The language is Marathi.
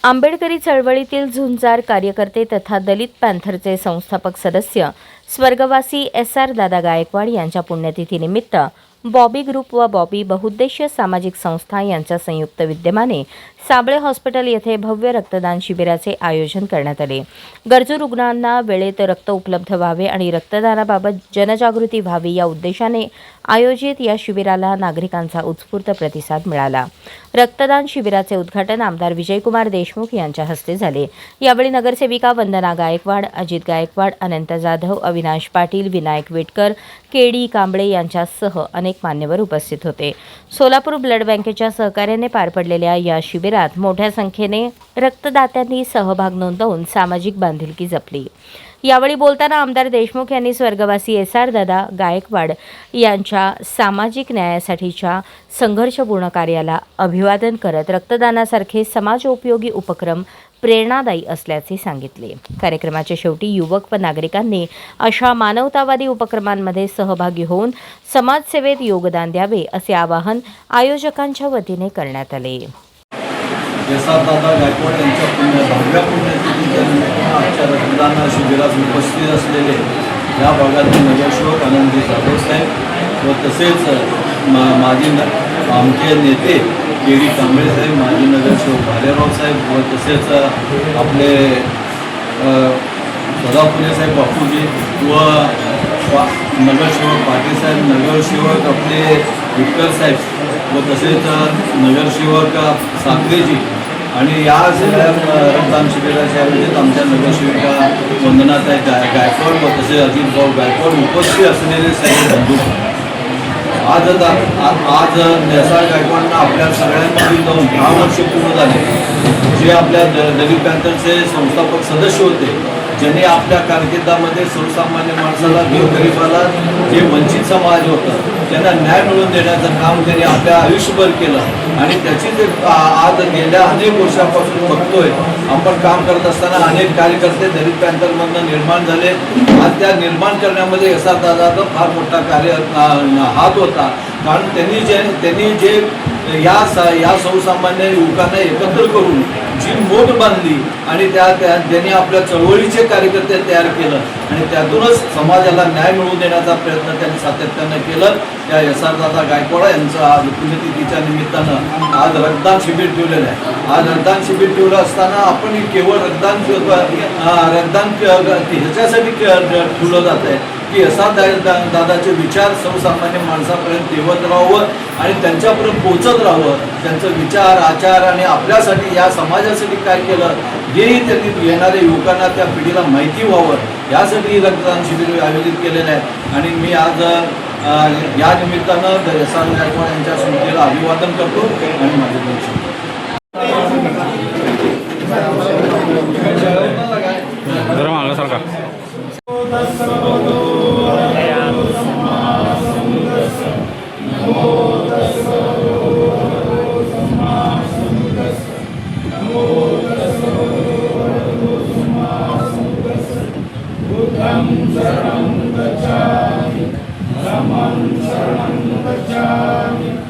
आंबेडकरी चळवळीतील झुंजार कार्यकर्ते तथा दलित पॅंथरचे संस्थापक सदस्य स्वर्गवासी एस.आर. दादा गायकवाड यांच्या पुण्यतिथीनिमित्त बॉबी ग्रुप व बॉबी बहुउद्देशीय सामाजिक संस्था यांच्या संयुक्त विद्यमाने साबळे हॉस्पिटल येथे भव्य रक्तदान शिबिराचे आयोजन करण्यात आले। गरजू रुग्णांना वेळेत रक्त उपलब्ध व्हावे आणि रक्तदानाबाबत जनजागृती व्हावी या उद्देशाने आयोजित या शिबिराला नागरिकांचा उत्स्फूर्त प्रतिसाद मिळाला। रक्तदान शिबिराचे उद्घाटन आमदार विजयकुमार देशमुख यांच्या हस्ते झाले। यावेळी नगरसेविका वंदना गायकवाड, अजित गायकवाड, अनंत जाधव, अविनाश पाटील, विनायक वेटकर, केडी कांबळे यांच्यासह अनेक मान्यवर उपस्थित होते। सोलापूर ब्लड बँकेच्या सहकार्याने पार पडलेल्या या शिबिरात मोठ्या संख्येने रक्तदात्यांनी सहभाग नोंदवून सामाजिक बांधिलकी जपली। यावेळी बोलताना आमदार देशमुख यांनी स्वर्गवासी एस.आर. दादा गायकवाड यांच्या सामाजिक न्यायासाठीच्या संघर्षपूर्ण कार्याला अभिवादन करत रक्तदानासारखे समाजोपयोगी उपक्रम प्रेरणादायी असल्याचे सांगितले। कार्यक्रमाच्या शेवटी युवक व नागरिकांनी अशा मानवतावादी उपक्रमांमध्ये सहभागी होऊन समाजसेवेत योगदान द्यावे असे आवाहन आयोजकांच्या वतीने करण्यात आले। एस.आर. दादा गायकवाड यांच्या भव्य पुण्यतिथीच्या निमित्तानं आजच्या रक्तदान शिबिरात उपस्थित असलेले या भागातील नगरसेवक आनंदी जाधव साहेब व तसेच माजी आमचे नेते केडी कांबळे साहेब, माजी नगरसेवक भालेराव साहेब व तसेच आपले सदापुणे साहेब बापूजी व नगरसेवक पाटील साहेब, नगरसेवक आपले विठ्ठल साहेब व तसेच नगरसेवक साखरेजी आणि या सगळ्या रक्तदान शिबिराच्या आयोजित आमच्या नगरसेविका वंदनाताई गायकवाड व तसेच अजित भाऊ गायकवाड उपस्थित असलेले सगळे बंधू आज एस.आर. गायकवाडांना आपल्या सगळ्यांमध्ये जाऊन 10 वर्ष पूर्ण झाले। जे आपल्या दलित पॅंथरचे संस्थापक सदस्य होते, ज्यांनी आपल्या कारकिर्दीमध्ये सर्वसामान्य माणसाला, गोरगरिबाला, जे वंचित समाज होतं त्यांना न्याय मिळवून देण्याचं काम त्यांनी आपल्या आयुष्यभर केलं आणि त्याची जे आज गेल्या अनेक वर्षापासून बघतोय आपण काम करत असताना अनेक कार्यकर्ते दलित पॅंथरमधून निर्माण झाले। आज त्या निर्माण करण्यामध्ये एस.आर. दादाचा फार मोठा हात होता, कारण त्यांनी जे या सर्वसामान्य युवकांना एकत्र करून जी मोठ बांधली आणि त्यांनी आपल्या चळवळीचे कार्यकर्ते तयार केलं आणि त्यातूनच समाजाला न्याय मिळवून देण्याचा प्रयत्न त्यांनी सातत्यानं केलं। त्या एस.आर. दादा गायकवाड यांचं आज पुण्यतिथीच्या निमित्तानं आज रक्तदान शिबिर ठेवलेलं आहे। आज रक्तदान शिबिर ठेवलं असताना आपण केवळ रक्तदान ह्याच्यासाठी ठेवलं जात आहे की एस.आर. दादाचे विचार सर्वसामान्य माणसापर्यंत ठेवत राहावं आणि त्यांच्यापर्यंत पोहोचत राहावं। त्यांचं विचार, आचार आणि आपल्यासाठी या समाजासाठी काय केलं हेही त्यांनी येणाऱ्या युवकांना, त्या पिढीला माहिती व्हावं यासाठी रक्तदान शिबिर आयोजित केलेलं आहे। आणि मी आज या निमित्तानं एस.आर. गायकवाड यांच्या स्मृतीला अभिवादन करतो आणि माझे नमो